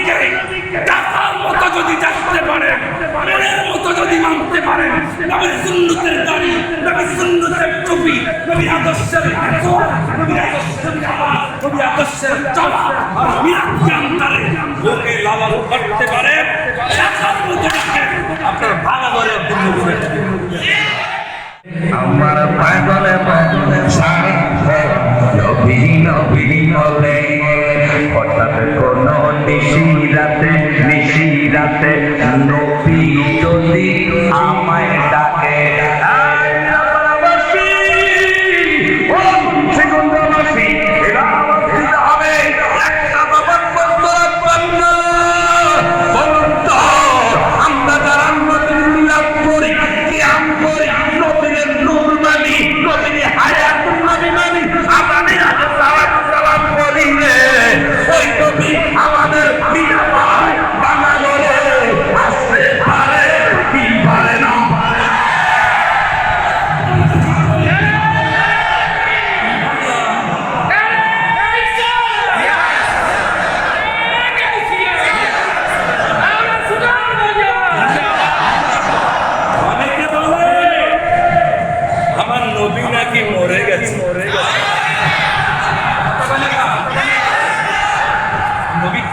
নবীকে টাকার মতো যদি দেখতে পারেন, মনের মতো যদি মানতে পারেন, নবীর সুন্নতের দাড়ি, নবীর সুন্নতের টুপি, নবীর আদর্শের আচরণ, নবীর আদর্শের খাওয়া, নবীর আদর্শের চলা, মিরাজকে অন্তরে বুকে লালন করতে পারে, টাকার মতো দেখেন আপনার ভালো করে দিন করে আমার পাগলে পাগলে সারা নবী নবী বলে হঠাৎ কোন নিশিরাতে নবী যদি আমায় ডাকে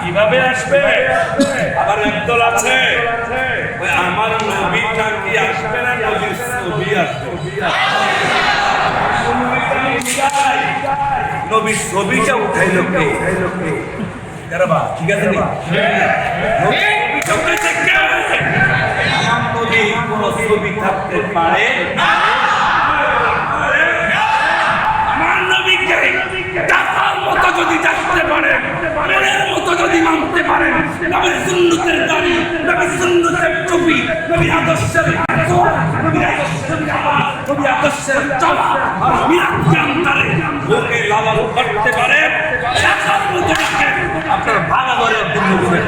কিভাবে আসবে? আবার একদল আছে আমার নবী নাকি আসবে না, নবীর ছবি আসবে। নবীর ছবিটা উঠাইলো কে? ঠিক আছে নবী কোন ছবি থাকতে পারে? আমার নবীকে টাকার মতো যদি দেখতে পারেন, মনের মতো যদি মানতে পারেন, নবীর সুন্নতের দাড়ি, নবীর সুন্নতের টুপি, নবীর আদর্শের আচরণ, নবীর আদর্শের খাওয়া, নবীর আদর্শের চলা, মিরাজকে অন্তরে বুকে লালন করতে পারে, টাকার মতো দেখেন আপনার ভালো করে দিন করে